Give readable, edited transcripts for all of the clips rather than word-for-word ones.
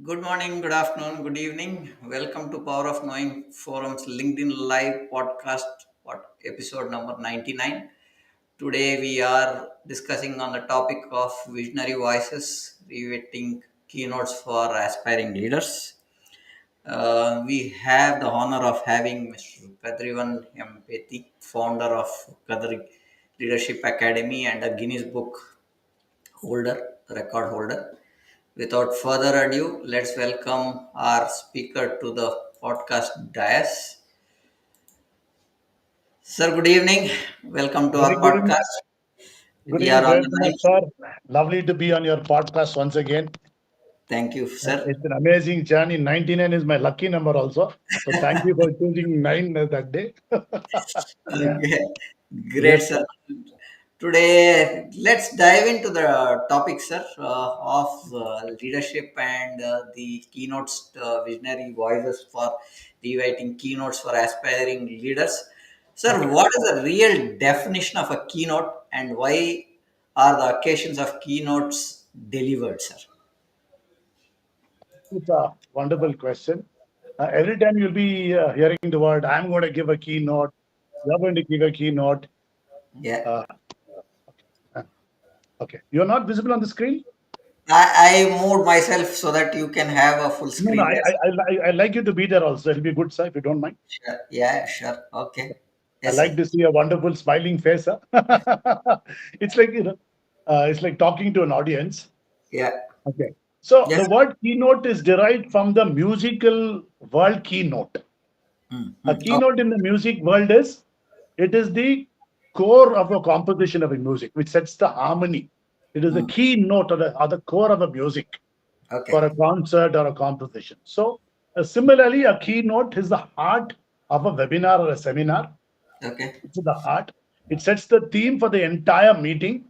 Good morning, good afternoon, good evening. Welcome to Power of Knowing Forum's LinkedIn Live podcast, episode number 99. Today we are discussing on the topic of visionary voices, riveting keynotes for aspiring leaders. We have the honor of having Mr. Kathiravan Pethi, founder of Kadri Leadership Academy and a Guinness Book record holder. Without further ado, let's welcome our speaker to the podcast dais. Sir, good evening. Welcome to Very our good evening. podcast. Good We evening, are on Prem, the ninth. sir. Lovely to be on your podcast once again. Thank you, sir. It's an amazing journey. 99 is my lucky number also. So thank you for choosing 9 that day. Okay. Great, Yes, sir. sir. Today, let's dive into the topic, sir, of leadership and the keynotes, visionary voices for rewriting keynotes for aspiring leaders. Sir, Okay. what is the real definition of a keynote and why are the occasions of keynotes delivered, sir? It's a wonderful question. Every time you'll be hearing the word, I'm going to give a keynote, you're going to give a keynote. Yeah. Uh, uh, okay. You're not visible on the screen? I moved myself so that you can have a full No, no. screen I, there, I, sir. I like you to be there also. It'll be good, sir, if you don't mind. Sure. Yeah, sure. Okay. I Yes, like sir. to see a wonderful smiling face. Huh? It's like it's like talking to an audience. Yeah. Okay. So Yes, the sir. word keynote is derived from the musical world keynote. A Okay. keynote in the music world is it is the core of a composition of a music, which sets the harmony. It is the Mm. keynote or the core of a music for Okay. a concert or a composition. So similarly, a keynote is the heart of a webinar or a seminar. Okay. It's the heart. It sets the theme for the entire meeting.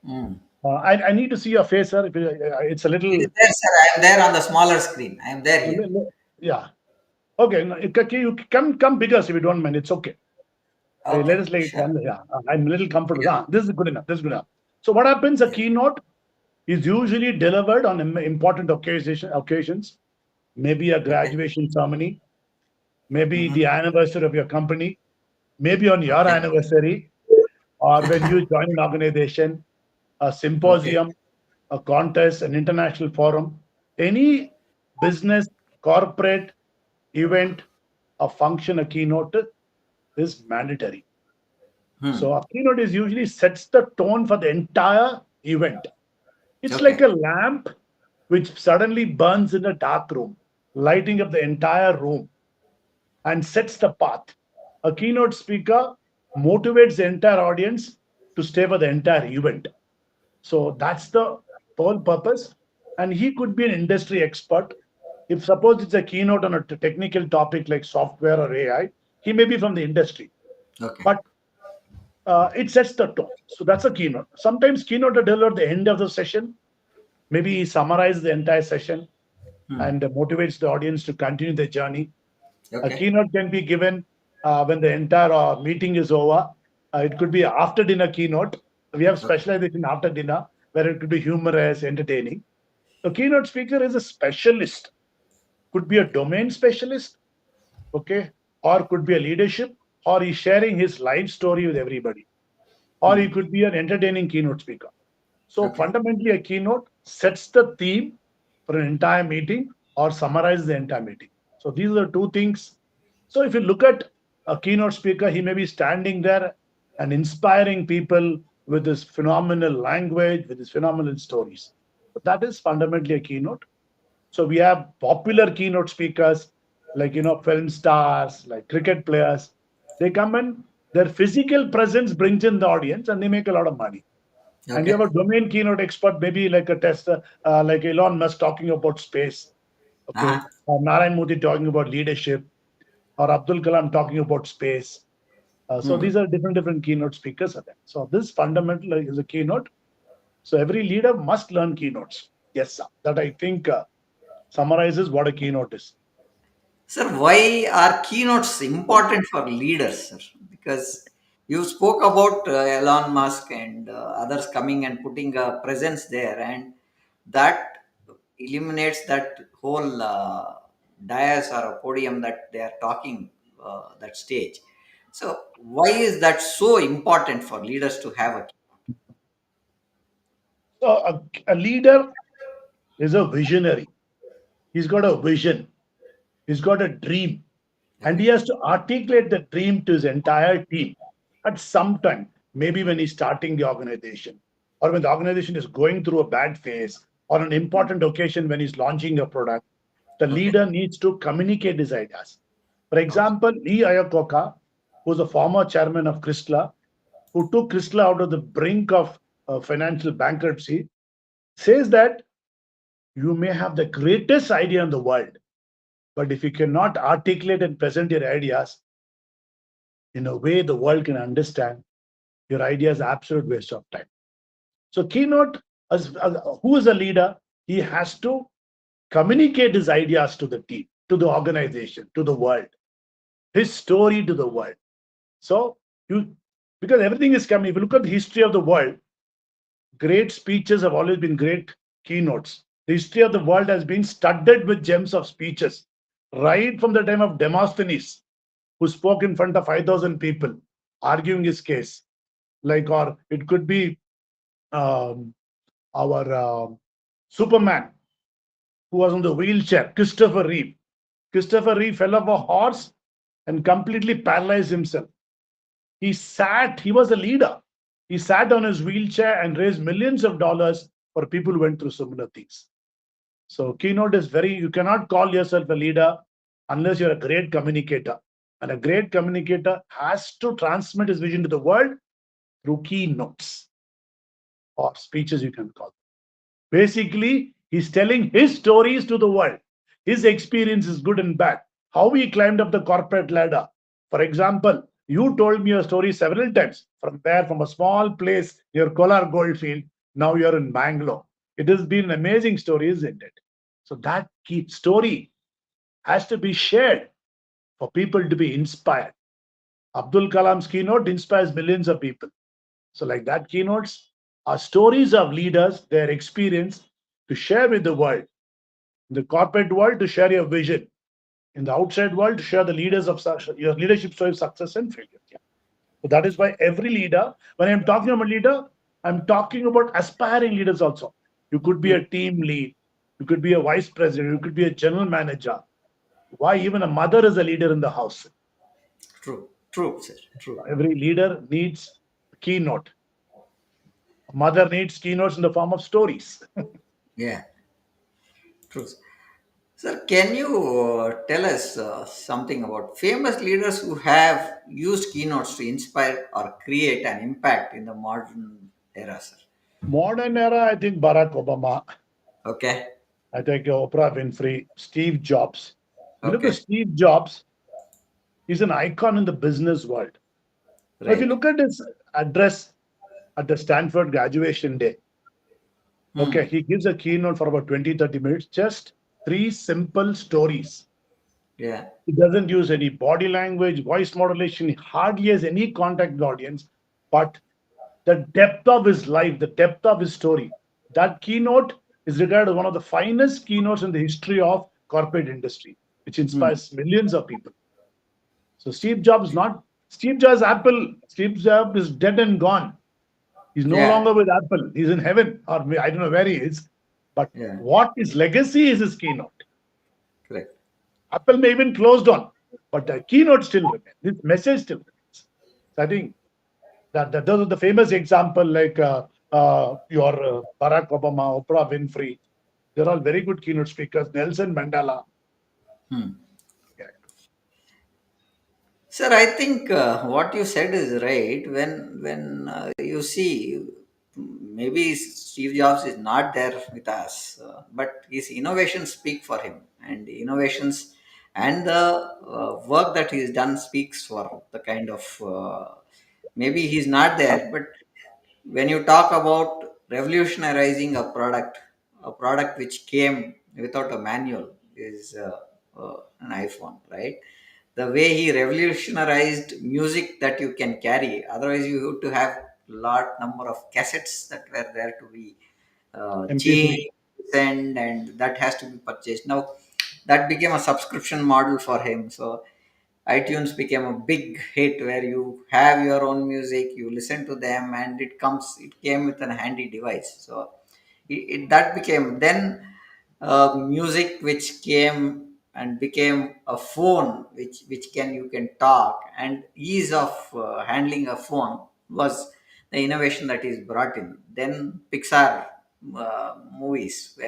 Mm. I need to see your face, sir. It's a It is little, there, sir. I am there on the smaller screen. I am there here. yeah. Okay, no, you can come bigger if you don't mind. It's okay. Let Okay. us like, Sure. yeah. I'm a little comfortable. Yeah. This is good enough. This is good enough. So what happens? A Yeah. keynote is usually delivered on important occasions. Maybe a Okay. graduation ceremony, maybe Mm-hmm. the anniversary of your company, maybe on your Okay. anniversary, or when you join an organization, a Okay. symposium, a contest, an international forum, any business, corporate event, a function, a keynote is mandatory. Hmm. So a keynote is usually sets the tone for the entire event. It's like Okay. a lamp which suddenly burns in a dark room, lighting up the entire room and sets the path. A keynote speaker motivates the entire audience to stay for the entire event. So that's the whole purpose. And he could be an industry expert. If suppose it's a keynote on a technical topic like software or AI, he may be from the industry, Okay. but it sets the tone. So that's a keynote. Sometimes keynote are delivered at the end of the session. Maybe he summarizes the entire session Hmm. and motivates the audience to continue the journey. A Okay. keynote can be given when the entire meeting is over. It could be after dinner keynote. We have Okay. specialization after dinner where it could be humorous, entertaining. The keynote speaker is a specialist, could be a domain specialist, okay, or could be a leadership, or he's sharing his life story with everybody, or he Hmm. could be an entertaining keynote speaker. So Okay. fundamentally, a keynote sets the theme for an entire meeting or summarizes the entire meeting. So these are the two things. So if you look at a keynote speaker, he may be standing there and inspiring people with his phenomenal language, with his phenomenal stories. But that is fundamentally a keynote. So we have popular keynote speakers like film stars, like cricket players. They come in, their physical presence brings in the audience, and they make a lot of money. And you Okay. have a domain keynote expert, maybe like a tester, like Elon Musk talking about space. Okay, Uh-huh. or Narayan Modi talking about leadership, or Abdul Kalam talking about space. So Hmm. these are different keynote speakers. Are there. So this fundamental is a keynote. So every leader must learn keynotes. Yes, sir. That I think summarizes what a keynote is. Sir, why are keynotes important for leaders, sir? Because you spoke about Elon Musk and others coming and putting a presence there, and that eliminates that whole dais or a podium that they are talking, that stage. So why is that so important for leaders to have a? So a leader is a visionary. He's got a vision. He's got a dream, and he Okay. has to articulate the dream to his entire team at some time, maybe when he's starting the organization, or when the organization is going through a bad phase, or an important occasion when he's launching a product. The Okay. leader needs to communicate his ideas. For Okay. example, Lee Iacocca, who's a former chairman of Chrysler, who took Chrysler out of the brink of financial bankruptcy, says that you may have the greatest idea in the world, but if you cannot articulate and present your ideas in a way the world can understand, your idea is absolute waste of time. So, keynote, who is a leader, he has to communicate his ideas to the team, to the organization, to the world, his story to the world. So, you because everything is coming. If you look at the history of the world, great speeches have always been great keynotes. The history of the world has been studded with gems of speeches, right from the time of Demosthenes, who spoke in front of 5,000 people, arguing his case. Like, or it could be um, our Superman, who was on the wheelchair, Christopher Reeve. Christopher Reeve fell off a horse and completely paralyzed himself. He was a leader. He sat on his wheelchair and raised millions of dollars for people who went through similar things. So, keynote is very, you cannot call yourself a leader unless you're a great communicator. And a great communicator has to transmit his vision to the world through keynotes or speeches, you can call. Basically, he's telling his stories to the world, his experiences, good and bad, how he climbed up the corporate ladder. For example, you told me your story several times from there, from a small place near Kolar Goldfield. Now you're in Bangalore. It has been an amazing story, isn't it? So that key story has to be shared for people to be inspired. Abdul Kalam's keynote inspires millions of people. So, like that, keynotes are stories of leaders, their experience to share with the world. In the corporate world, to share your vision. In the outside world, to share the leaders of your leadership story of success and failure. Yeah. So that is why every leader, when I'm talking about leader, I'm talking about aspiring leaders also. You could be Mm, a team lead, you could be a vice president, you could be a general manager. Why even a mother is a leader in the house. true. True, sir. True. Every leader needs a keynote. A mother needs keynotes in the form of stories. Yeah. True. Sir, can you tell us something about famous leaders who have used keynotes to inspire or create an impact in the modern era, sir? Modern era, I think Barack Obama, Okay. I think Oprah Winfrey, Steve Jobs. If you look at Okay. Steve Jobs, he's an icon in the business world. Now, if you Right. look at his address at the Stanford graduation day, okay, Hmm. he gives a keynote for about 20, 30 minutes, just three simple stories. Yeah. He doesn't use any body language, voice modulation, he hardly has any contact with the audience, but the depth of his life, the depth of his story. That keynote is regarded as one of the finest keynotes in the history of corporate industry, which Hmm. inspires millions of people. So Steve Jobs Apple. Steve Jobs is dead and gone. He's no Yeah. longer with Apple. He's in heaven, or I don't know where he is. But Yeah. what his legacy is his keynote. Correct. Apple may even closed on, but the keynote still remains. This message still remains. So I think that those are the famous example like your Barack Obama, Oprah Winfrey. They're all very good keynote speakers. Nelson Mandela. Hmm. Yeah. Sir, I think what you said is right. When you see, maybe Steve Jobs is not there with us, but his innovations speak for him, and innovations and the work that he's done speaks for the kind of. Maybe he's not there, but when you talk about revolutionizing a product which came without a manual is an iPhone, right? The way he revolutionized music that you can carry. Otherwise, you have to have large number of cassettes that were there to be MP3. changed. send, and that has to be purchased. Now that became a subscription model for him. So iTunes became a big hit where you have your own music, you listen to them, and it came with a handy device. So that became then music which came and became a phone which you can talk, and ease of handling a phone was the innovation that is brought in. Then Pixar movies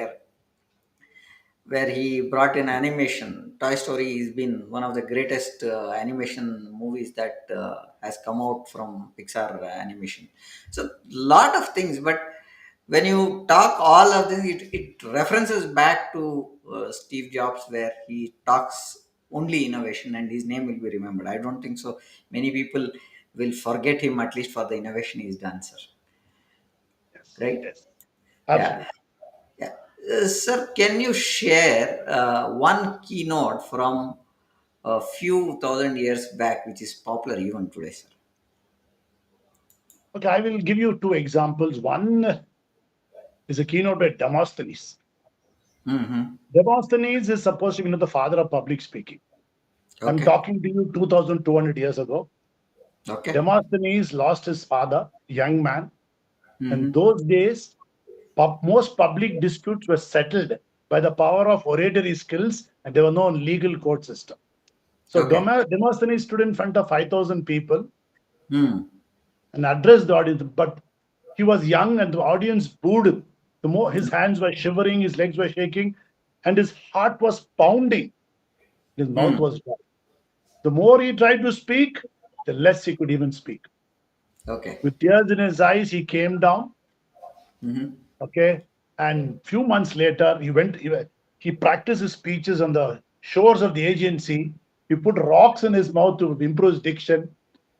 where he brought in animation. Toy Story has been one of the greatest animation movies that has come out from Pixar animation. So, lot of things, but when you talk all of this, it references back to Steve Jobs, where he talks only innovation and his name will be remembered. I don't think so. Many people will forget him, at least for the innovation he's done, sir. Yes, Right? yes, Yeah. absolutely. Yeah. Sir, can you share one keynote from a few thousand years back, which is popular even today, sir? Okay, I will give you two examples. One is a keynote by Demosthenes. Mm-hmm. Demosthenes is supposed to be the father of public speaking. I'm Okay. talking to you 2,200 years ago. Okay. Demosthenes lost his father, young man, and Mm-hmm. those days, most public disputes were settled by the power of oratory skills, and there was no legal court system. So Okay. Demosthenes stood in front of 5,000 people Hmm. and addressed the audience, but he was young and the audience booed him. The more his hands were shivering, his legs were shaking, and his heart was pounding. His mouth Hmm. was dry. The more he tried to speak, the less he could even speak. Okay. With tears in his eyes, he came down. Mm-hmm. Okay, and few months later, he practiced his speeches on the shores of the Aegean Sea. He put rocks in his mouth to improve his diction,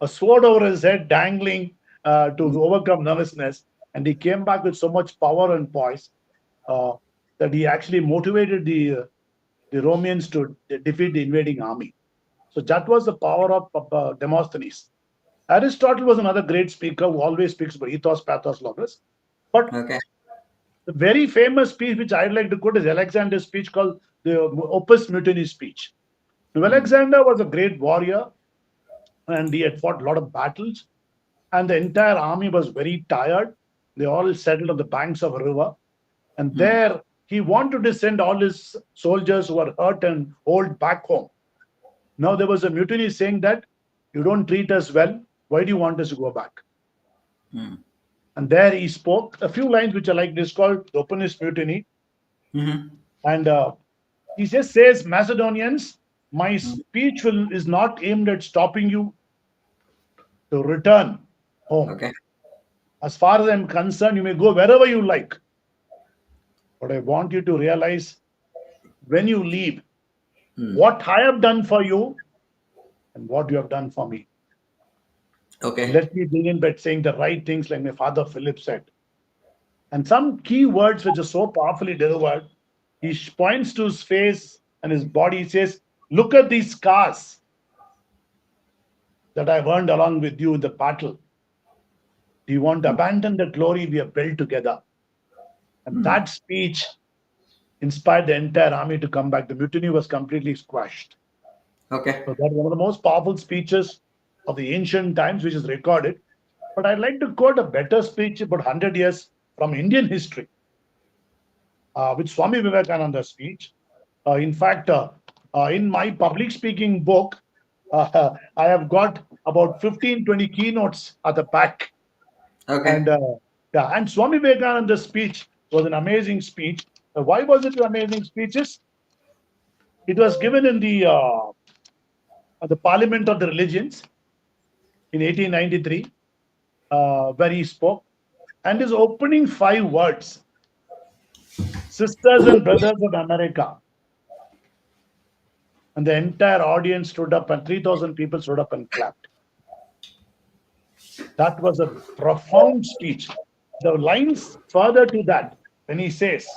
a sword over his head dangling to overcome nervousness, and he came back with so much power and poise uh, that he actually motivated the Romans to defeat the invading army. So that was the power of Demosthenes. Aristotle was another great speaker who always speaks about ethos, pathos, logos. But Okay. the very famous speech which I'd like to quote is Alexander's speech called the Opus Mutiny speech. Now, Hmm. Alexander was a great warrior and he had fought a lot of battles, and the entire army was very tired. They all settled on the banks of a river, and Hmm. there he wanted to send all his soldiers who were hurt and old back home. Now there was a mutiny saying that you don't treat us well. Why do you want us to go back? Hmm. And there he spoke a few lines which I like. This called the Openness Mutiny. Mm-hmm. And he just says, Macedonians, my Hmm. speech is not aimed at stopping you to return home. Okay. As far as I'm concerned, you may go wherever you like. But I want you to realize when you leave Hmm. what I have done for you and what you have done for me. Okay. Let me begin by saying the right things, like my father Philip said. And some key words which are so powerfully delivered, he points to his face and his body. He says, look at these scars that I've earned along with you in the battle. Do you want to abandon the glory we have built together? And Hmm. that speech inspired the entire army to come back. The mutiny was completely squashed. Okay. So that was one of the most powerful speeches of the ancient times, which is recorded. But I'd like to quote a better speech about 100 years from Indian history, with Swami Vivekananda's speech. In fact, in my public speaking book, I have got about 15, 20 keynotes at the back. And Okay. yeah, and Swami Vivekananda's speech was an amazing speech. Why was it an amazing speech? It was given in the Parliament of the Religions in 1893, where he spoke. And his opening five words, Sisters and Brothers of America. And the entire audience stood up, and 3,000 people stood up and clapped. That was a profound speech. The lines further to that, when he says,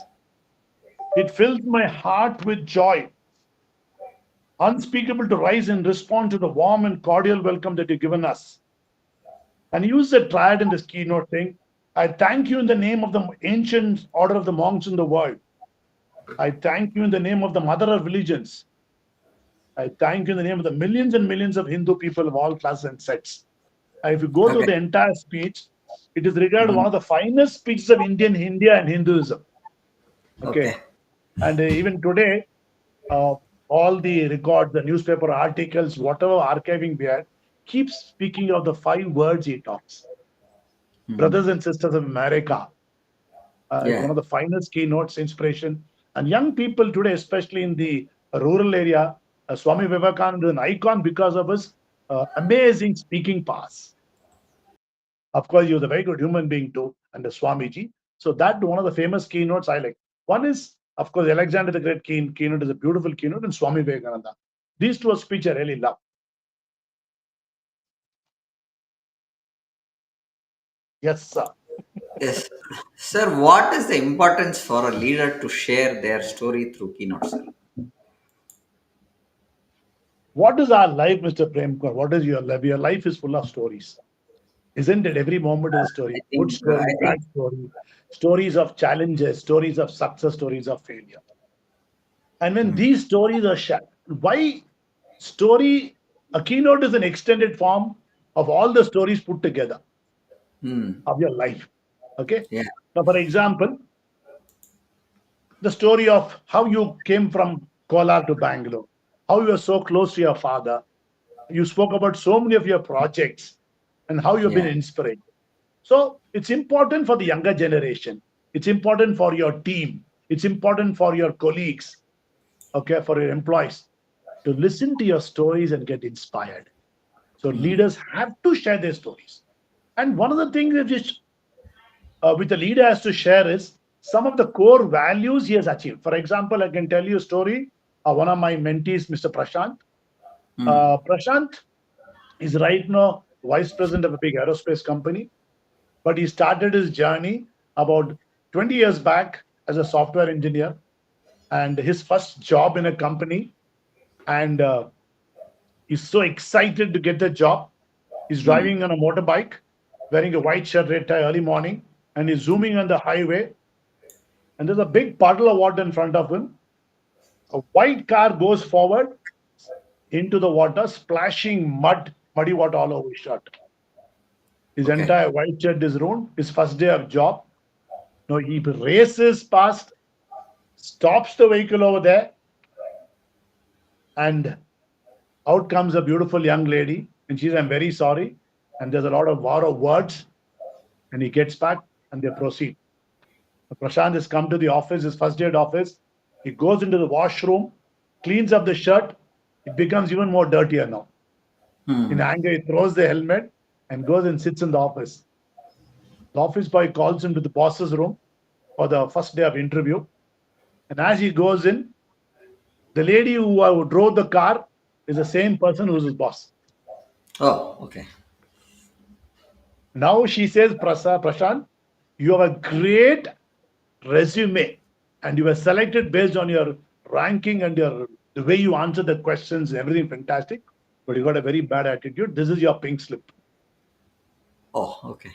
it fills my heart with joy, unspeakable to rise and respond to the warm and cordial welcome that you've given us. And he used the triad in this keynote thing. I thank you in the name of the ancient order of the monks in the world. I thank you in the name of the mother of religions. I thank you in the name of the millions and millions of Hindu people of all classes and sects. If you go through Okay. the entire speech, it is regarded Mm. one of the finest speeches of Indian India and Hinduism. Okay. Okay. And even today, uh, all the records, the newspaper articles, whatever archiving we had, keeps speaking of the five words he talks. Brothers Mm. and sisters of America. It's one Yeah. of the finest keynotes, inspiration. And young people today, especially in the rural area, Swami Vivekananda is an icon because of his amazing speaking powers. Of course, he was a very good human being too, and the Swamiji. So that one of the famous keynotes I like. One is, of course, Alexander the Great keynote is a beautiful keynote, and Swami Vivekananda. These two are speech I really love. Yes, sir. Yes. Sir, what is the importance for a leader to share their story through keynote, sir? What is our life, Mr. Premkar? What is your life? Your life is full of stories. Isn't it? Every moment is a story. Good story, I think bad story, stories of challenges, stories of success, stories of failure. And when mm, these stories are shared, why story? A keynote is an extended form of all the stories put together mm, of your life. Okay. yeah, Now, for example, the story of how you came from Kolar to Bangalore, how you were so close to your father. You spoke about so many of your projects and how you've been yeah, inspired. So it's important for the younger generation. It's important for your team. It's important for your colleagues, okay, for your employees to listen to your stories and get inspired. So mm, leaders have to share their stories. And one of the things that is, which the leader has to share is some of the core values he has achieved. For example, I can tell you a story. One of my mentees, Mr. Prashant. mm, Prashant is right now vice president of a big aerospace company, but he started his journey about 20 years back as a software engineer, and his first job in a company, and he's so excited to get the job. He's mm, driving on a motorbike, wearing a white shirt, red tie, early morning, and he's zooming on the highway, and there's a big puddle of water in front of him. A white car goes forward into the water, splashing muddy water all over his shirt. His okay, entire white shirt is ruined. His first day of job. Now he races past, stops the vehicle over there, and out comes a beautiful young lady, and she says, "I'm very sorry." And there's a lot of war of words, and he gets back, and they proceed. Prashant has come to the office, his first day at office. He goes into the washroom, cleans up the shirt. It becomes even more dirtier now. In mm, anger, he throws the helmet and goes and sits in the office. The office boy calls him to the boss's room for the first day of interview. And as he goes in, the lady who drove the car is the same person who's his boss. oh, okay, Now she says, Prashant, you have a great resume and you were selected based on your ranking and your the way you answer the questions, everything fantastic, but you got a very bad attitude. This is your pink slip. oh, okay,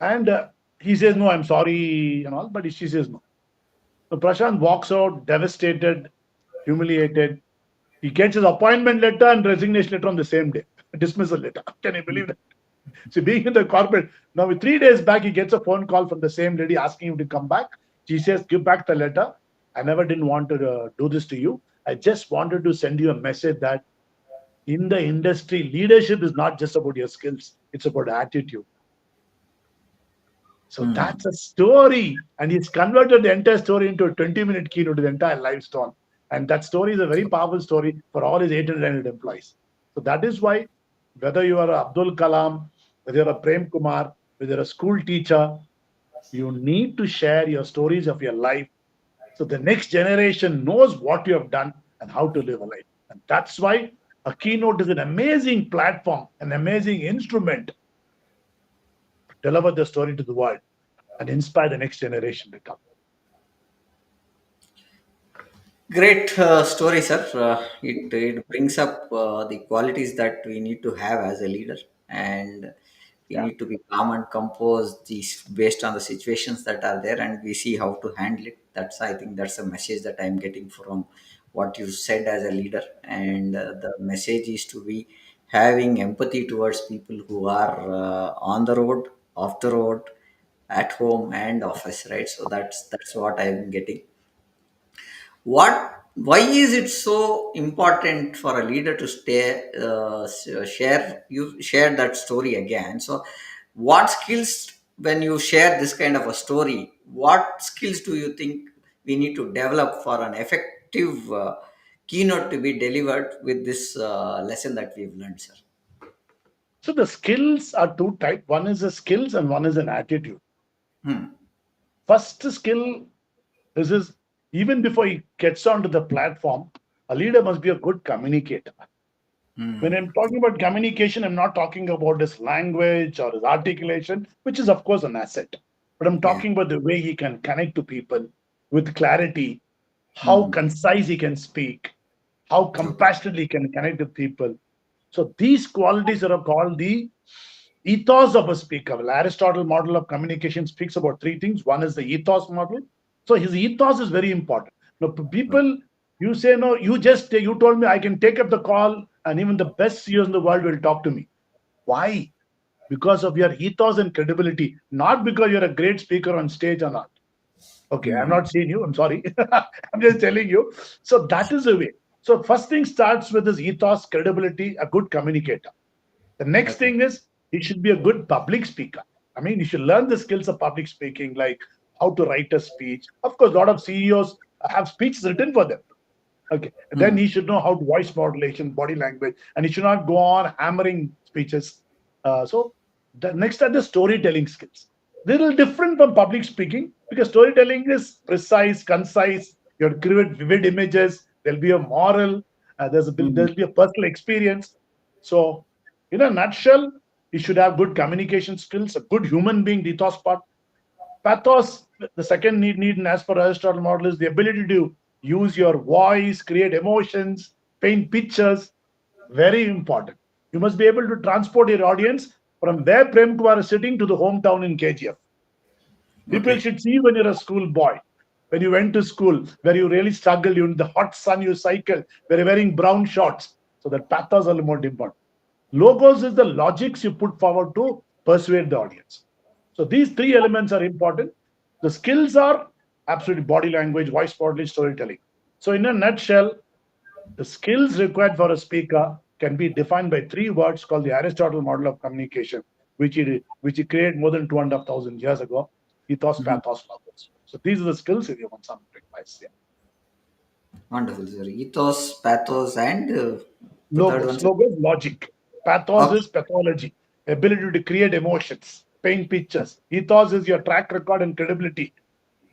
And he says, no, I'm sorry and all, but she says no. So Prashant walks out devastated, humiliated. He gets his appointment letter and resignation letter on the same day, dismissal letter. Can you believe that? So being in the corporate, now 3 days back, he gets a phone call from the same lady asking him to come back. She says, give back the letter. I never didn't want to do this to you. I just wanted to send you a message that in the industry, leadership is not just about your skills, it's about attitude. So mm, that's a story. And he's converted the entire story into a 20-minute keynote to the entire live stone. And that story is a very powerful story for all his 800 employees. So that is why, whether you are a Abdul Kalam, whether you're a Prem Kumar, whether you're a school teacher, you need to share your stories of your life so the next generation knows what you have done and how to live a life. And that's why a keynote is an amazing platform, an amazing instrument to deliver the story to the world and inspire the next generation to come. great story, sir. It brings up the qualities that we need to have as a leader, and We Yeah. need to be calm and composed these based on the situations that are there, and we see how to handle it. That's, I think that's a message that I'm getting from what you said as a leader. And the message is to be having empathy towards people who are on the road, off the road, at home and office, right? So that's what I'm getting. Why is it so important for a leader to stay share, you share that story again? So what skills, when you share this kind of a story, what skills do you think we need to develop for an effective keynote to be delivered with this lesson that we've learned, sir? So the skills are two type. One is a skills and one is an attitude. Hmm. First skill, this is even before he gets onto the platform, a leader must be a good communicator. When Hmm. I'm talking about communication, I'm not talking about his language or his articulation, which is, of course, an asset. But I'm Yeah. talking about the way he can connect to people with clarity, how Hmm. concise he can speak, how Okay. compassionately he can connect with people. So these qualities are called the ethos of a speaker. Well, Aristotle model of communication speaks about three things. One is the ethos model. So his ethos is very important. Now, Okay. people, you say no, you told me I can take up the call, and even the best CEOs in the world will talk to me. Why? Because of your ethos and credibility, not because you're a great speaker on stage or not. Okay, I'm Hmm. not saying you. I'm sorry. I'm just telling you. So that is the way. So first thing starts with his ethos, credibility, a good communicator. The next Okay. thing is he should be a good public speaker. I mean, you should learn the skills of public speaking, like how to write a speech. Of course, a lot of CEOs have speeches written for them. Okay. Then Hmm. he should know how to voice modulation, body language, and he should not go on hammering speeches. So the next are the storytelling skills. Little different from public speaking because storytelling is precise, concise. You create vivid images. There'll be a moral. Hmm. There'll be a personal experience. So, in a nutshell, you should have good communication skills, a good human being, the ethos part. Pathos, the second need as per Aristotle model is the ability to use your voice, create emotions, paint pictures. Very important. You must be able to transport your audience from where Prem Kumar is sitting to the hometown in KGF. People Okay. should see when you're a school boy, when you went to school, where you really struggled, you in the hot sun, you cycle, where you're wearing brown shorts. So that pathos are more important. Logos is the logics you put forward to persuade the audience. So these three elements are important. The skills are absolutely body language, voice modeling, storytelling. So in a nutshell, the skills required for a speaker can be defined by three words called the Aristotle model of communication, which he created more than 2,500 years ago. Ethos, Mhm. pathos, logos. So these are the skills if you want something to advise. Yeah. Wonderful, sir. Ethos, pathos, and the third one, Logos, sir. logos, logic. Pathos Okay. is pathology, ability to create emotions, paint pictures. Ethos is your track record and credibility.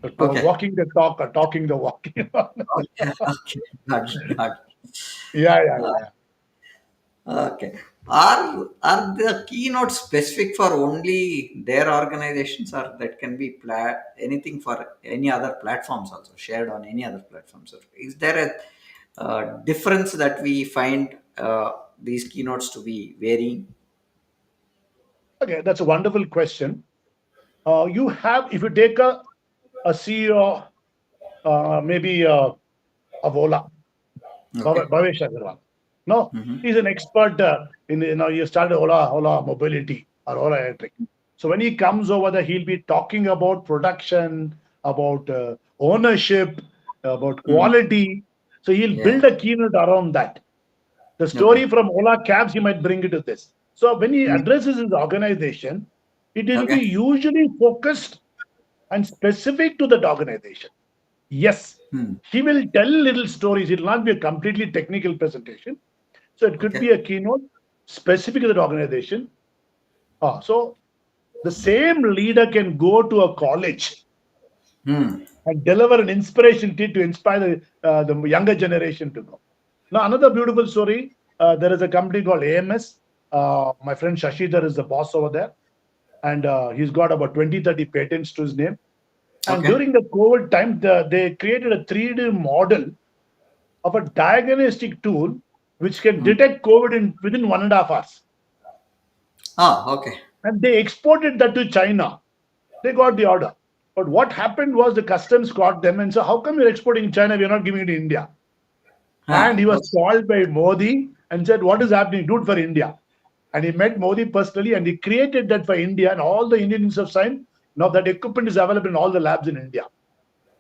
Okay. Walking the talk or talking the walk. Yeah, Okay. Okay. Got it. yeah, yeah, Uh, yeah. okay. Are the keynotes specific for only their organizations, or that can be anything for any other platforms also shared on any other platforms? Or is there a difference that we find these keynotes to be varying? Okay, that's a wonderful question. You have, if you take a CEO, maybe of Ola, Okay. Bhavesh Agarwal. No, Mm-hmm. he's an expert he started Ola Mobility or Ola Electric. So when he comes over there, he'll be talking about production, about ownership, about Mm-hmm. quality. So he'll Yeah. build a keynote around that. The story Okay. from Ola Cabs, he might bring it to this. So when he Mm. addresses his organization, it will be Okay. usually focused and specific to that organization. Yes, Hmm. he will tell little stories. It will not be a completely technical presentation. So it could be Okay. a keynote specific to that organization. So the same leader can go to a college Hmm. and deliver an inspiration to inspire the younger generation to go. Now, another beautiful story. There is a company called AMS. My friend Shashidhar is the boss over there, and he's got about 20, 30 patents to his name. And Okay. during the COVID time, they created a 3D model of a diagnostic tool which can Hmm. detect COVID within 1.5 hours. Ah. Okay. and they exported that to China. They got the order. But what happened was the customs caught them and said, how come you're exporting in China? We're not giving it to India. And he was Okay. called by Modi and said, what is happening? Do it for India. And he met Modi personally and he created that for India. And all the Indians have signed. Now that equipment is available in all the labs in India.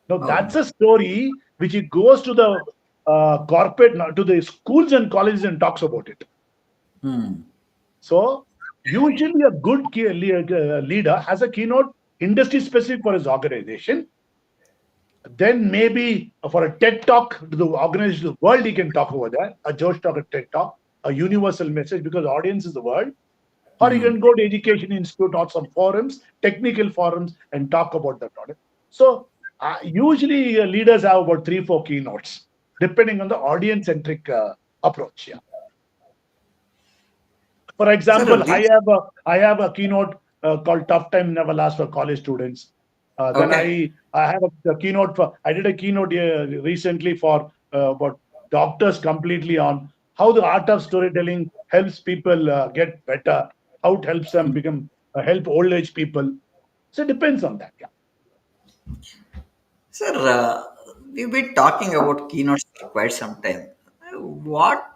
Now Oh. that's a story which he goes to the corporate, to the schools and colleges and talks about it. Hmm. So usually a good leader has a keynote industry specific for his organization. Then maybe for a TED talk to the organization, the world, he can talk over there. A Josh talk, a TED talk, a universal message because the audience is the world. Or you Hmm. can go to education institute or some forums, technical forums, and talk about that product. So usually leaders have about 3, 4 keynotes, depending on the audience centric approach. Yeah. For Sir, example, this. I have a keynote called "Tough Time Never Lasts" for college students. Then Okay. I have a keynote for I did a keynote recently for about doctors completely on how the art of storytelling helps people get better, how it helps them become help old age people. So it depends on that. Yeah. Sir, we've been talking about keynotes for quite some time. What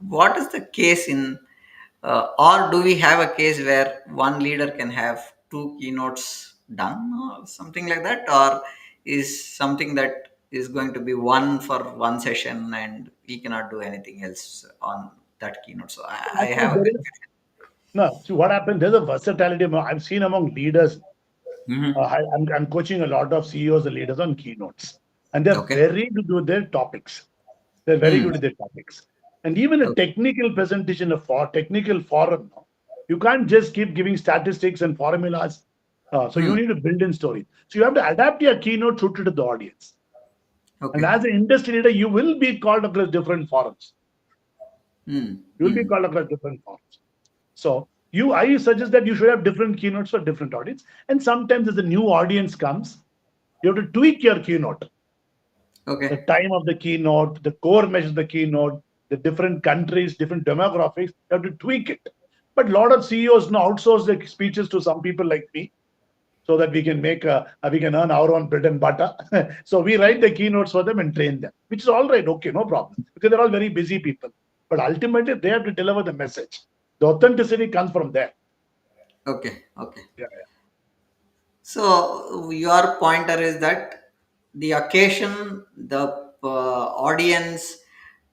what is the case in, or do we have a case where one leader can have two keynotes done or something like that, or is something that is going to be one for one session and we cannot do anything else on that keynote? So I Actually, have a there is confusion. no. See what happened. There's a versatility I've seen among leaders. Hmm. I'm coaching a lot of CEOs and leaders on keynotes, and they're Okay. very good with their topics. They're very Hmm. good at their topics. And even a Okay. technical presentation, technical forum, no, you can't just keep giving statistics and formulas. So you Hmm. need to build in story. So you have to adapt your keynote suited to the audience. And Okay. as an industry leader, you will be called across different forums. Hmm. You will be Hmm. called across different forums. So I suggest that you should have different keynotes for different audience. And sometimes as a new audience comes, you have to tweak your keynote. The Okay. time of the keynote, the core message of the keynote, the different countries, different demographics, you have to tweak it. But a lot of CEOs now outsource their speeches to some people like me so that we can earn our own bread and butter. So we write the keynotes for them and train them, which is all right, okay, no problem, because they're all very busy people. But ultimately, they have to deliver the message. The authenticity comes from there. Okay. Okay. Yeah, So your pointer is that the occasion, the audience,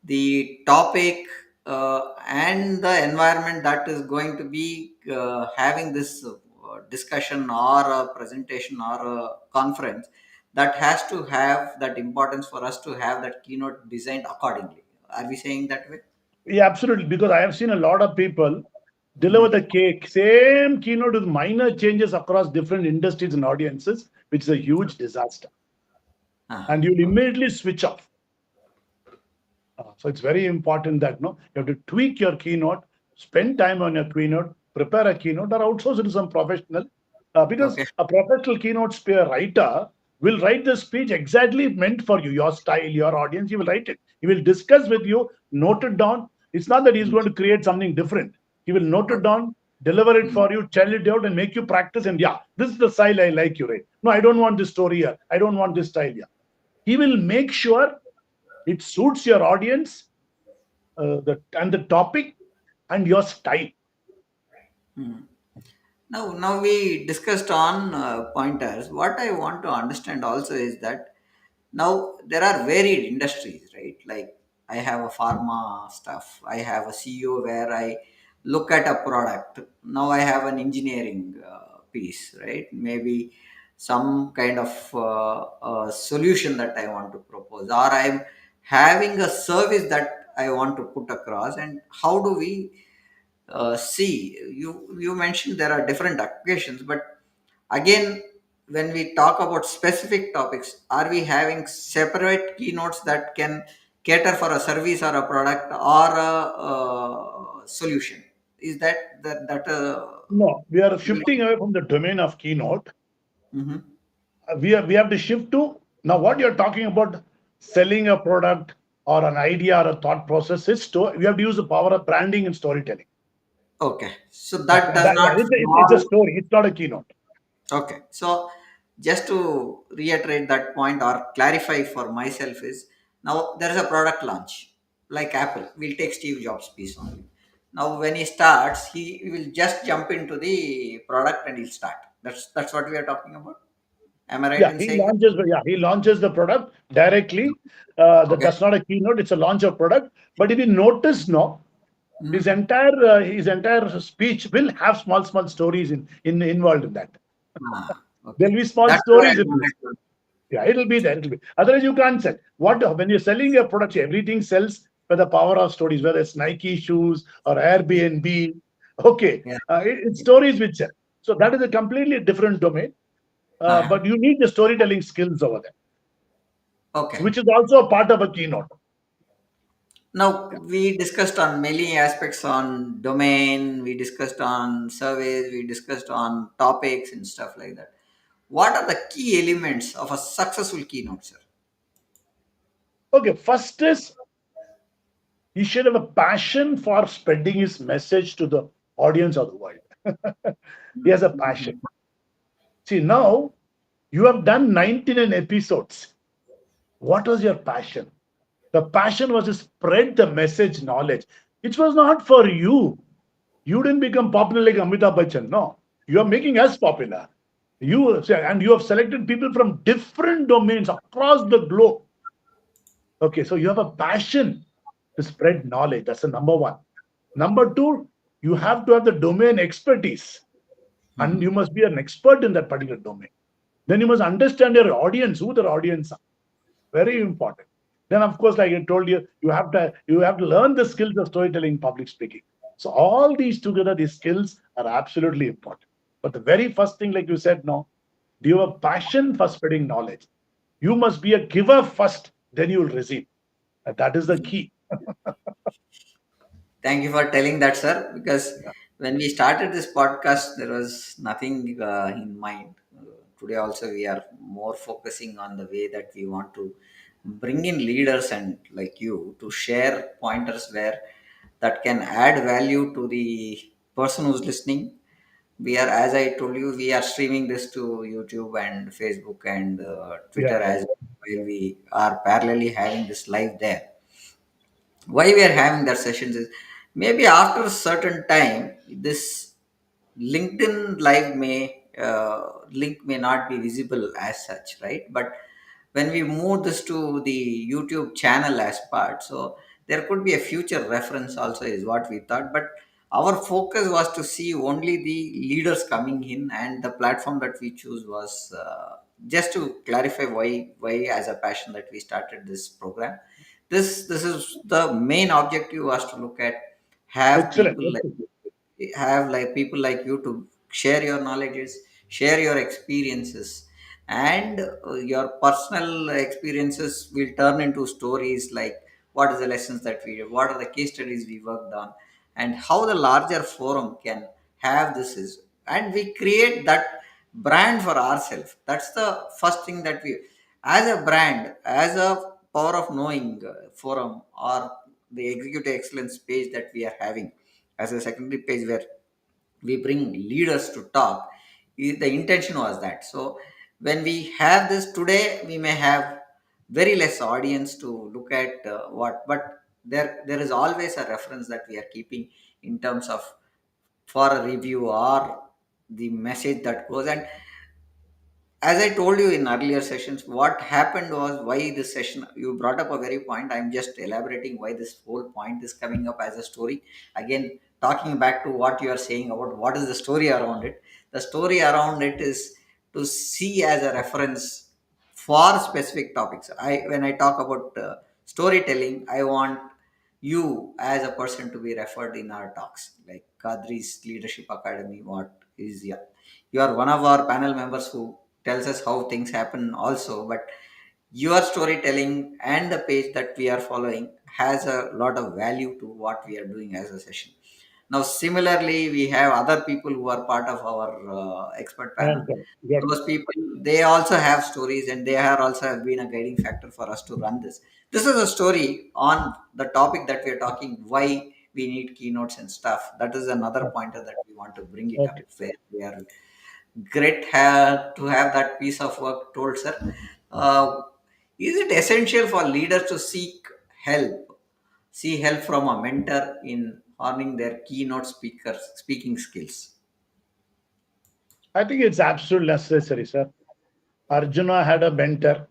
the topic, and the environment that is going to be having this discussion or a presentation or a conference, that has to have that importance for us to have that keynote designed accordingly. Are we saying that way? yeah, absolutely. Because I have seen a lot of people deliver Mm-hmm. the cake, same keynote with minor changes across different industries and audiences, which is a huge disaster. And you'll Okay. immediately switch off. So it's very important that no, you have to tweak your keynote, spend time on your keynote, prepare a keynote, or outsource it to some professional. Because Okay. a professional keynote writer will write the speech exactly meant for you, your style, your audience. He will write it. He will discuss with you, note it down. It's not that he's Mm. going to create something different. He will note it Okay. down, deliver it Mm. for you, tell it out, and make you practice. And yeah, this is the style I like you, right? No, I don't want this story here. I don't want this style here. He will make sure it suits your audience, the topic and your style. Mm. Now we discussed on pointers. What I want to understand also is that now there are varied industries, right? Like I have a pharma stuff, I have a CEO where I look at a product. Now I have an engineering piece, right? Maybe some kind of solution that I want to propose, or I'm having a service that I want to put across. And how do we see, you mentioned there are different occasions, but again, when we talk about specific topics, are we having separate keynotes that can cater for a service or a product or a, solution? Is that No, we are shifting away from the domain of keynote. Mhm. We have to shift to now what you're talking about selling a product or an idea or a thought process is we have to use the power of branding and storytelling. Okay. So that does Yeah, not it's a fall. story. It's not a keynote. Okay. So just to reiterate that point or clarify for myself is, now there is a product launch like Apple. We'll take Steve Jobs piece only. Now when he starts, he will just jump into the product and he'll start. That's what we are talking about. Am I right Yeah, in saying that? he launches the product directly. Okay. That's not a keynote; it's a launch of product. But if you notice, no, Mhm. his entire speech will have small stories in involved in that. Okay. There'll be small That's why stories I in this. wanted to. Yeah, it'll be there. It'll be. Otherwise, you can't sell. What when you're selling a product, everything sells by the power of stories, whether it's Nike shoes or Airbnb. Okay, Yeah. it's stories which sell. So that is a completely different domain. Uh-huh. But you need the storytelling skills over there, Okay. which is also a part of a keynote. Now Yeah. we discussed on many aspects on domain, we discussed on surveys, we discussed on topics and stuff like that. What are the key elements of a successful keynote, sir? Okay, first is he should have a passion for spreading his message to the audience of the world. He has a passion. See, now you have done 99 episodes. What was your passion? The passion was to spread the message knowledge. It was not for you. You didn't become popular like Amitabh Bachchan. No, you are making us popular. You have selected people from different domains across the globe. Okay, so you have a passion to spread knowledge. That's the number one. Number two, you have to have the domain expertise, and you Mhm. must be an expert in that particular domain. Then you must understand your audience, who their audience are. Very important. Then, of course, like I told you, you have to learn the skills of storytelling, public speaking. So all these together, these skills are absolutely important. But the very first thing, like you said, no, do you have a passion for spreading knowledge? You must be a giver first, then you will receive. And that is the key. Thank you for telling that, sir. Because when we started this podcast, there was nothing in mind. Today, also, we are more focusing on the way that we want to bring in leaders and like you to share pointers where that can add value to the person who's listening. We are, as I told you, we are streaming this to YouTube and Facebook and Yeah, Twitter yeah, as well, while we are parallelly having this live there. Why we are having that sessions is, maybe after a certain time this LinkedIn live may link may not be visible as such, right? But when we move this to the YouTube channel as part, so there could be a future reference also is what we thought. But our focus was to see only the leaders coming in, and the platform that we choose was just to clarify why as a passion that we started this program. This is the main objective was to look at, have excellent. people like, Excellent. have like people like you to share your knowledges, share your experiences, and your personal experiences will turn into stories like what is the lessons that we did, what are the case studies we worked on, and how the larger forum can have this is, and we create that brand for ourselves. That's the first thing that we, as a brand, as a power of knowing forum, or the executive excellence page that we are having as a secondary page where we bring leaders to talk. The intention was that, so when we have this today, we may have very less audience to look at what, but there is always a reference that we are keeping in terms of for a review or the message that goes. And as I told you in earlier sessions, what happened was, why this session, you brought up a very point, I'm just elaborating why this whole point is coming up as a story. Again, talking back to what you are saying about what is the story around it, the story around it is to see as a reference for specific topics. When I talk about storytelling, I want you as a person to be referred in our talks, like Kadri's Leadership Academy. What is, yeah, you are one of our panel members who tells us how things happen also, but your storytelling and the page that we are following has a lot of value to what we are doing as a session. Now similarly, we have other people who are part of our expert panel. And got it. Those people, they also have stories, and they are also have been a guiding factor for us to run this. This is a story on the topic that we are talking, why we need keynotes and stuff. That is another pointer that we want to bring it up. Okay. Where we are great to have that piece of work told, sir. Uh, is it essential for leaders to see help from a mentor in honing their keynote speaking skills? I think it's absolutely necessary, sir. Arjuna had a mentor.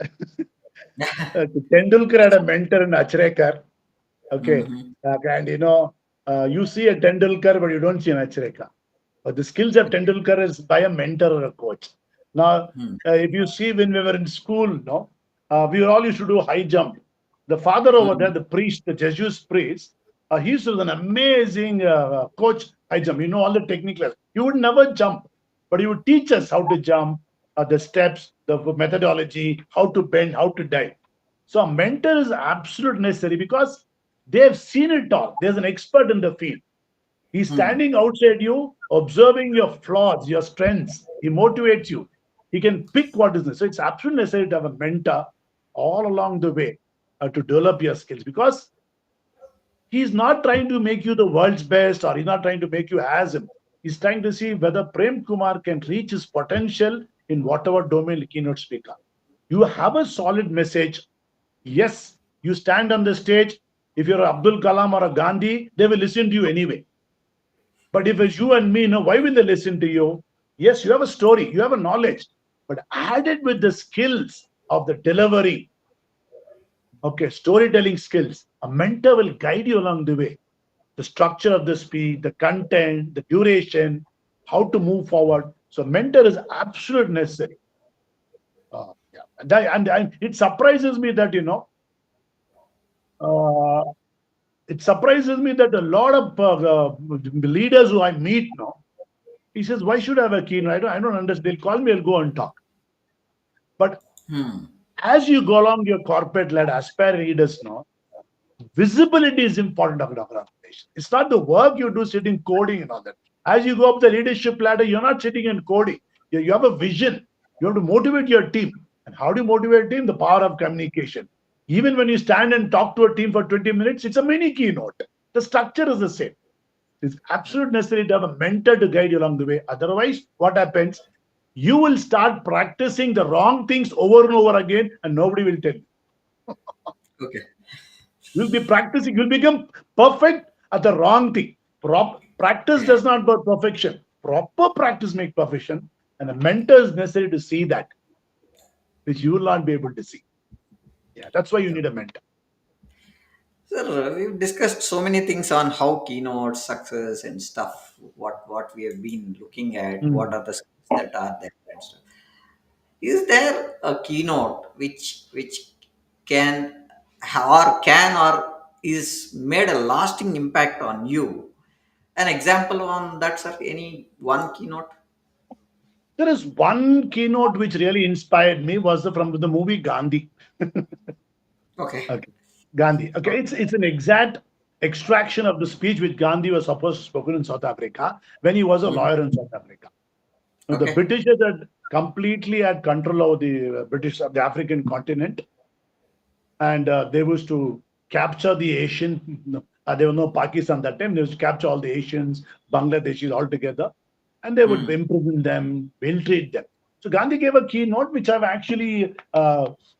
Tendulkar had a mentor in Achrekar. Okay. Hmm. And you see a Tendulkar, but you don't see an Achreka. But the skills of Okay. Tendulkar is by a mentor or a coach. Now, Hmm. if you see when we were in school, no, we all used to do high jump. The father over there, Hmm. the priest, the Jesuit priest, he was an amazing coach high jump. You know all the technical. He would never jump, but he would teach us how to jump, the steps, the methodology, how to bend, how to dive. So a mentor is absolutely necessary because they have seen it all. There's an expert in the field. He's Hmm. standing outside you, observing your flaws, your strengths. He motivates you. He can pick what is this. So it's absolutely necessary to have a mentor all along the way to develop your skills because he's not trying to make you the world's best or he's not trying to make you as him. He's trying to see whether Prem Kumar can reach his potential in whatever domain the keynote speaker. You have a solid message. Yes, you stand on the stage. If you're Abdul Kalam or a Gandhi, they will listen to you anyway. But if it's you and me, why will they listen to you? Yes, you have a story, you have a knowledge, but add it with the skills of the delivery. Okay, storytelling skills. A mentor will guide you along the way. The structure of the speech, the content, the duration, how to move forward. So, mentor is absolutely necessary. Yeah. And it surprises me that, uh, it surprises me that a lot of leaders who I meet now, he says, why should I have a keynote? I don't understand. They'll call me, I'll go and talk. But Hmm. as you go along your corporate led aspire leaders now, visibility is important of an organization. It's not the work you do sitting coding and all that. As you go up the leadership ladder, you're not sitting and coding. You have a vision. You have to motivate your team. And how do you motivate a team? The power of communication. Even when you stand and talk to a team for 20 minutes, it's a mini keynote. The structure is the same. It's absolutely necessary to have a mentor to guide you along the way. Otherwise, what happens? You will start practicing the wrong things over and over again, and nobody will tell you. Okay. You'll be practicing, you'll become perfect at the wrong thing. Practice does not build perfection. Proper practice makes perfection, and a mentor is necessary to see that, which you will not be able to see. Yeah, that's why you need a mentor. Sir, we've discussed so many things on how keynote success and stuff. What we have been looking at. What Mm. are the skills that are there and stuff. Is there a keynote which can or is made a lasting impact on you? An example on that, sir? Any one keynote? There is one keynote which really inspired me was from the movie Gandhi. Okay. Okay. Gandhi. Okay, Okay. it's an exact extraction of the speech which Gandhi was supposed to spoken in South Africa when he was a Mhm. lawyer in South Africa. Now, the Okay. Britishers had completely had control over the British of the African continent, and they used to capture the Asian. No, there was no Pakistan that time. They used to capture all the Asians, Bangladeshis all together, and they would Hmm. imprison them, ill-treat them. So Gandhi gave a keynote, which I've actually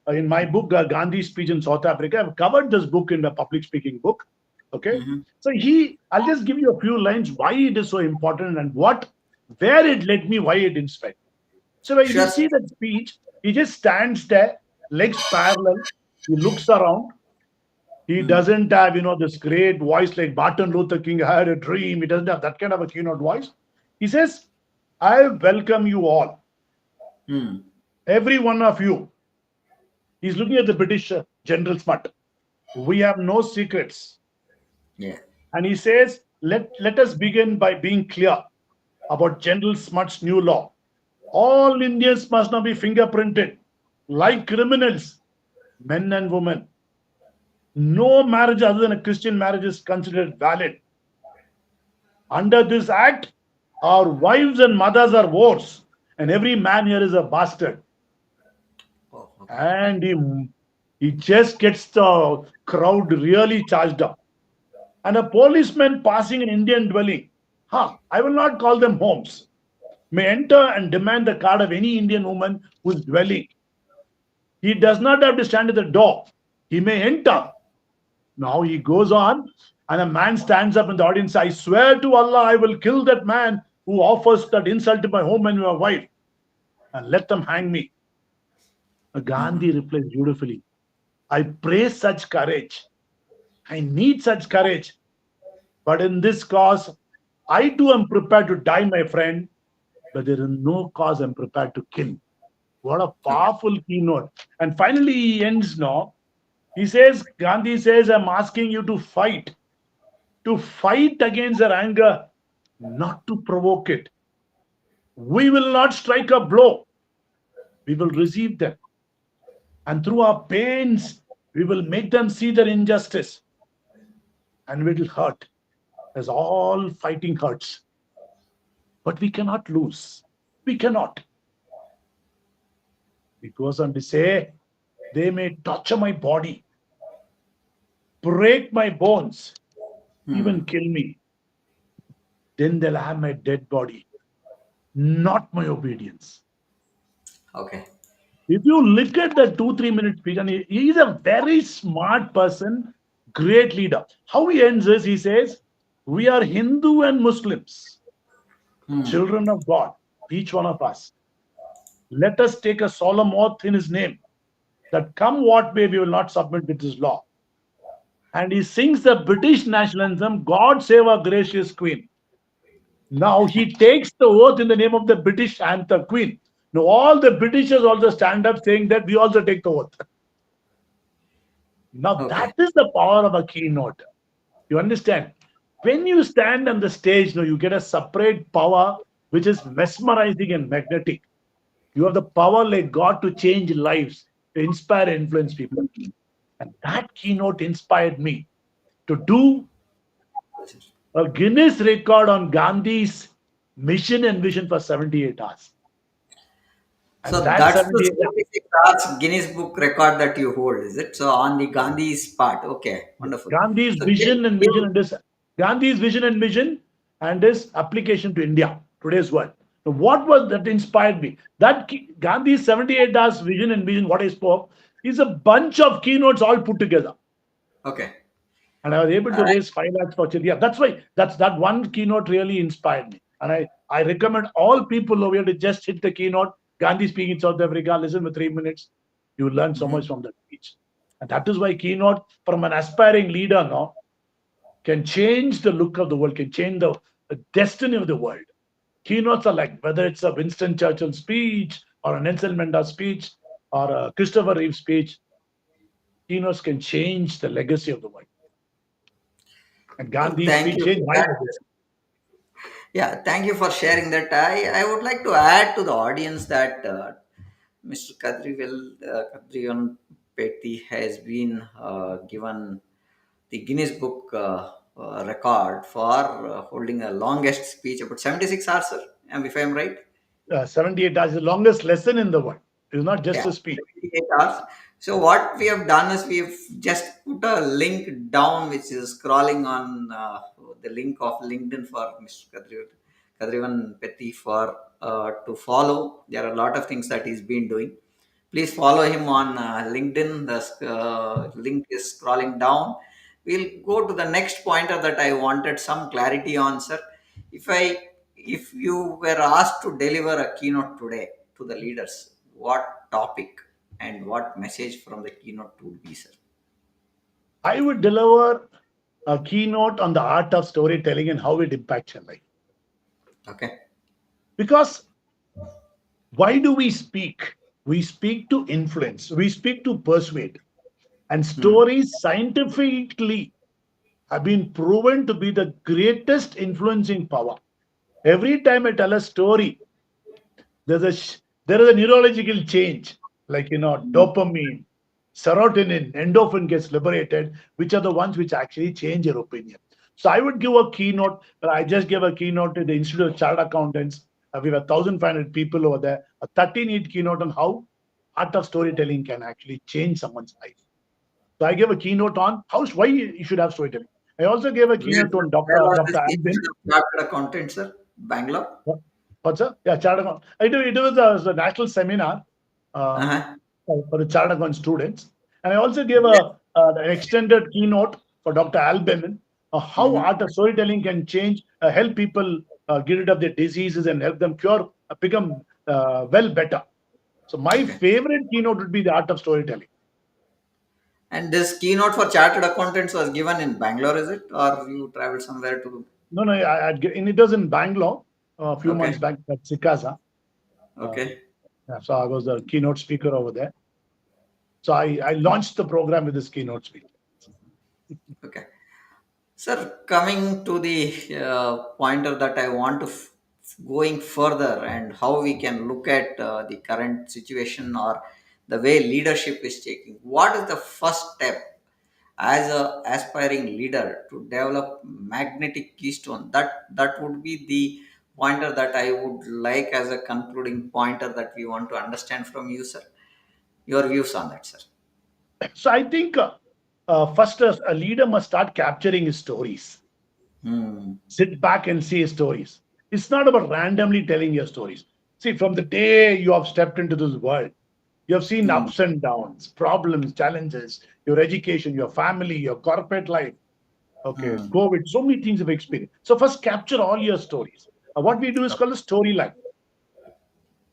in my book, Gandhi's speech in South Africa. I've covered this book in the public speaking book. Okay, Hmm. so I'll just give you a few lines why it is so important and where it led me, why it inspired. So if you Sure, sir. see that speech, he just stands there, legs parallel. He looks around. He Hmm. doesn't have, this great voice like Martin Luther King. I had a dream. He doesn't have that kind of a keynote voice. He says, "I welcome you all, Hmm. every one of you." He's looking at the British General Smut. We have no secrets, Yeah. and he says, "Let us begin by being clear about General Smut's new law. All Indians must now be fingerprinted like criminals, men and women. No marriage other than a Christian marriage is considered valid. Under this act, our wives and mothers are whores, and every man here is a bastard." Oh, okay. And he just gets the crowd really charged up. and a policeman passing an Indian dwelling, I will not call them homes, may enter and demand the card of any Indian woman who is dwelling. He does not have to stand at the door. He may enter. Now he goes on, and a man stands up in the audience. I swear to Allah, I will kill that man who offers that insult to my home and my wife, and let them hang me. Gandhi replies beautifully, I praise such courage. I need such courage. But in this cause, I too am prepared to die, my friend, but there is no cause I'm prepared to kill. What a Okay. powerful keynote. And finally, he ends now. He says, Gandhi says, I'm asking you to fight against their anger, not to provoke it. We will not strike a blow, we will receive them. And through our pains, we will make them see their injustice, and it will hurt, as all fighting hurts. But we cannot lose. We cannot. He goes on to say, they may torture my body, break my bones, even kill me. Then they'll have my dead body, not my obedience. Okay. If you look at the 2 3 minute speech, and he is a very smart person, great leader. How he ends is he says, we are Hindu and Muslims, children of God, each one of us. Let us take a solemn oath in his name that come what may, we will not submit with his law. And he sings the British national anthem, God save our gracious Queen. Now he takes the oath in the name of the British anthem, Queen. Now all the Britishers also stand up saying that we also take the oath. Now Okay. that is the power of a keynote. You understand? When you stand on the stage, you get a separate power which is mesmerizing and magnetic. You have the power like God to change lives, to inspire and influence people. And that keynote inspired me to do a Guinness record on Gandhi's mission and vision for 78 hours. And So that that's the 78, yeah, 76 hours Guinness Book record that you hold, is it? So on the Gandhi's part. Okay, wonderful. Gandhi's So vision and vision and this Gandhi's vision and vision and his application to India, today's world. So what was that inspired me? Gandhi's 78 hours vision and vision, what I spoke, is a bunch of keynotes all put together. okay. And I was able All to right. raise 5 lakhs for charity. Yeah, that's why that one keynote really inspired me. And I recommend all people over here to just hit the keynote. Gandhi speaking in South Africa, listen for 3 minutes. You will learn so much from that speech. And that is why keynote from an aspiring leader now can change the look of the world, can change the destiny of the world. Keynotes are like whether it's a Winston Churchill speech or a Nelson Mandela speech or a Christopher Reeve speech, keynotes can change the legacy of the world. And Gandhi's Thank speech you changed for my that. legacy. Yeah, thank you for sharing that. I would like to add to the audience that Mr. Kathiravan Pethi has been given the Guinness Book record for holding a longest speech, about 76 hours, sir. If I'm right. 78 hours is the longest lesson in the world. It's not just Yeah, a speech. 78 hours. So what we have done is we've just put a link down, which is scrolling on the link of LinkedIn for Mr. Kathiravan Pethi for to follow. There are a lot of things that he's been doing. Please follow him on LinkedIn. The link is scrolling down. We'll go to the next pointer that I wanted some clarity on, sir. If you were asked to deliver a keynote today to the leaders, what topic and what message from the keynote would be, sir? I would deliver a keynote on the art of storytelling and how it impacts your life. Okay. Because why do we speak? We speak to influence, we speak to persuade. And Hmm. stories scientifically have been proven to be the greatest influencing power. Every time I tell a story, there's there is a neurological change, like dopamine, serotonin, endorphin gets liberated, which are the ones which actually change your opinion. So I would give a keynote. I just gave a keynote to the Institute of Chartered Accountants. We have 1,500 people over there. A 13-minute keynote on how art of storytelling can actually change someone's life. So I gave a keynote on why you should have storytelling. I also gave a Where, keynote to where was Dr. this Albin. Institute of Chartered Accountants, sir? Bangalore? What's that? Yeah, chartered account. It was a national seminar uh, Uh-huh. for the chartered account students, and I also gave Okay. an extended keynote for Dr. Albin, how Mm-hmm. art of storytelling can change, help people get rid of their diseases and help them cure, become well better. So my Okay. favorite keynote would be the art of storytelling. And this keynote for chartered accountants was given in Bangalore, is it? Or you traveled somewhere to? No, no, and it was in Bangalore a few months Okay. back at Sikasa. Uh, Okay. yeah, so I was the keynote speaker over there. So I launched the program with this keynote speaker. Okay. Sir, coming to the pointer that I want to going further and how we can look at the current situation or the way leadership is taking. What is the first step as a aspiring leader to develop magnetic keystone? That would be the pointer that I would like as a concluding pointer that we want to understand from you, sir. Your views on that, sir. So I think first a leader must start capturing his stories. Hmm. Sit back and see his stories. It's not about randomly telling your stories. See, from the day you have stepped into this world, you have seen Hmm. ups and downs, problems, challenges, your education, your family, your corporate life. Okay, Hmm. COVID, so many things you've experienced. So first capture all your stories. What we do is called a storyline.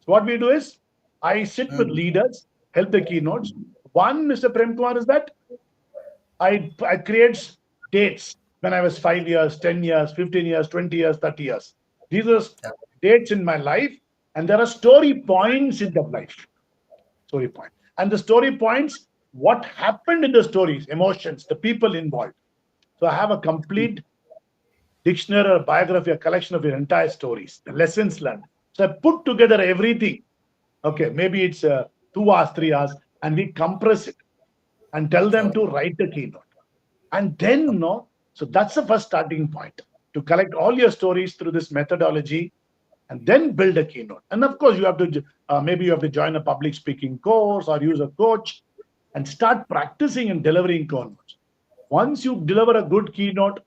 So what we do is I sit with Hmm. leaders, help the keynotes. One, Mr. Prem Kumar, is that I create dates when I was 5 years, 10 years, 15 years, 20 years, 30 years. These are dates in my life, and there are story points in the life. Story point. And the story points, what happened in the stories, emotions, the people involved. So I have a complete dictionary or biography, a collection of your entire stories, the lessons learned. So I put together everything. Okay, maybe it's 2 hours, 3 hours, and we compress it and tell them Okay. to write the keynote. And then, no, so that's the first starting point to collect all your stories through this methodology and then build a keynote. And of course, you have to maybe you have to join a public speaking course or use a coach and start practicing and delivering keynotes. Once you deliver a good keynote,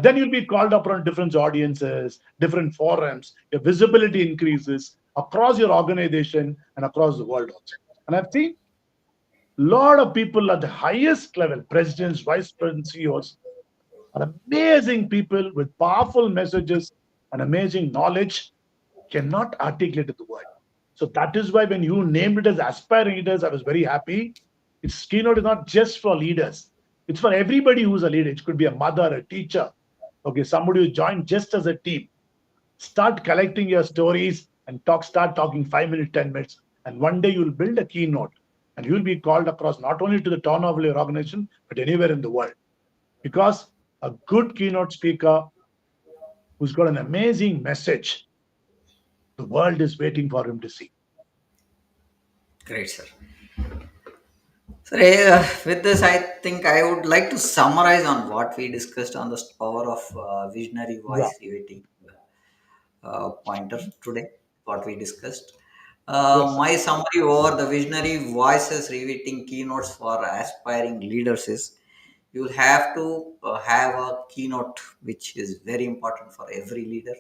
then you'll be called upon different audiences, different forums. Your visibility increases across your organization and across the world also. And I've seen a lot of people at the highest level, presidents, vice presidents, CEOs, are amazing people with powerful messages and amazing knowledge, cannot articulate to the world. So that is why when you named it as aspiring leaders, I was very happy. Its keynote is not just for leaders. It's for everybody who's a leader. It could be a mother, a teacher, okay, somebody who joined just as a team. Start collecting your stories and start talking 5 minutes, 10 minutes. And one day you'll build a keynote and you'll be called across not only to the town of your organization, but anywhere in the world. Because a good keynote speaker who's got an amazing message, the world is waiting for him to see. Great, sir. So, with this, I think I would like to summarize on what we discussed on the power of visionary Yeah. voice riveting pointer today, what we discussed. Yes. My summary over the visionary voices riveting keynotes for aspiring leaders is you'll have to have a keynote which is very important for every leader.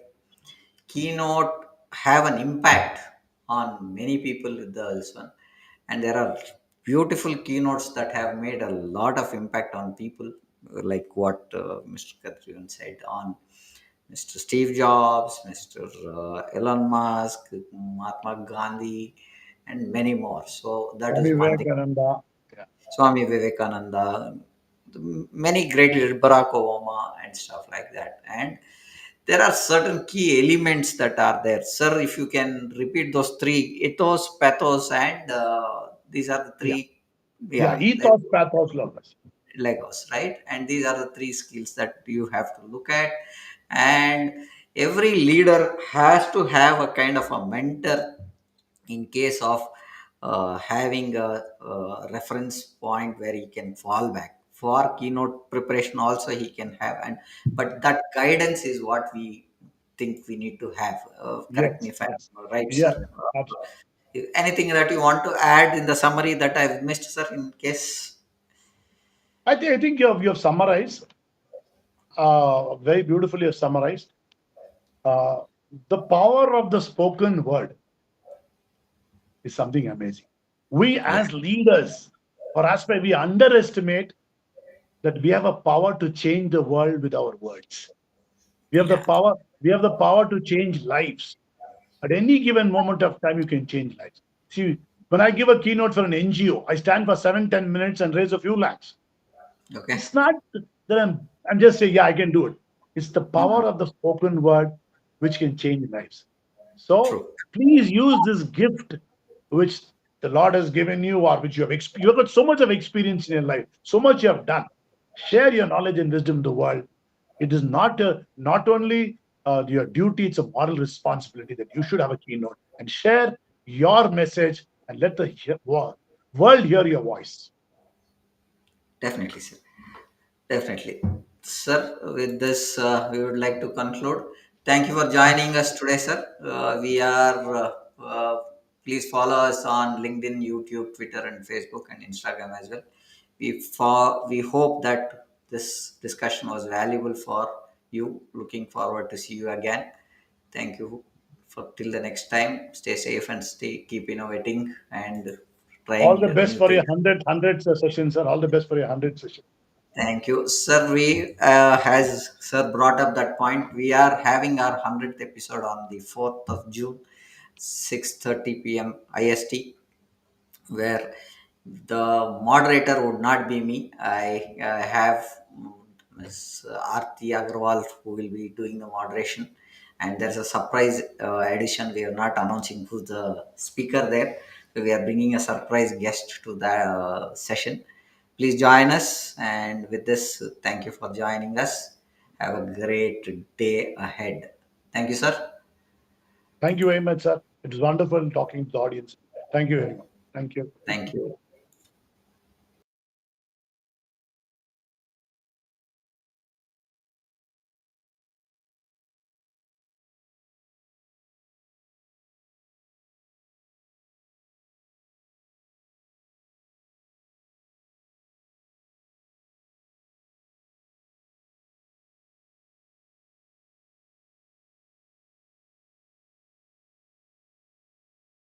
Keynote have an impact on many people with this one, and there are beautiful keynotes that have made a lot of impact on people, like what Mr. Kathiravan said on Mr. Steve Jobs, Mr. Elon Musk, Mahatma Gandhi, and many more. So that is Swami one thing. Vivekananda. Yeah. Swami Vivekananda, many great leaders, Barack Obama, and stuff like that. And there are certain key elements that are there. Sir, if you can repeat those three, ethos, pathos, and these are the Yeah. three, Yeah. yeah, Ethos, pathos, logos. Legos, right? And these are the three skills that you have to look at. And every leader has to have a kind of a mentor in case of having a reference point where he can fall back for keynote preparation also he can have. And but that guidance is what we think we need to have. Correct me Yes. if I'm Yes. right, Yeah. sir. Absolutely. Anything that you want to add in the summary that I've missed, sir, in case? I think you have summarized. very beautifully summarized. Uh, the power of the spoken word is something amazing. We Yeah. as leaders, or as we underestimate that we have a power to change the world with our words. We have the Yeah. power. We have the power to change lives. At any given moment of time, you can change lives. See, when I give a keynote for an NGO, I stand for 7, 10 minutes and raise a few lakhs. Okay. It's not that I'm just saying, yeah, I can do it. It's the Mhm. power of the spoken word which can change lives. So True. please use this gift which the Lord has given you, or which you have got so much of experience in your life, so much you have done. Share your knowledge and wisdom to the world. It is not only your duty; it's a moral responsibility that you should have a keynote and share your message and let the world hear your voice. Definitely, sir. Definitely. Sir, with this, we would like to conclude. Thank you for joining us today, sir. Please follow us on LinkedIn, YouTube, Twitter, and Facebook, and Instagram as well. We hope that this discussion was valuable for you. Looking forward to see you again. Thank you for till the next time. Stay safe and keep innovating and All trying the best new for your things. hundred sessions, sir. All the best for your 100 session. Thank you, sir. Has sir brought up that point. We are having our 100th episode on the 4th of June, 6:30 p.m. IST, where the moderator would not be me. I have Ms. Aarti Agarwal who will be doing the moderation, and there's a surprise addition. We are not announcing who's the speaker there. So we are bringing a surprise guest to the session. Please join us. And with this, thank you for joining us. Have a great day ahead. Thank you, sir. Thank you very much, sir. It was wonderful talking to the audience. Thank you very much. Thank you. Thank you.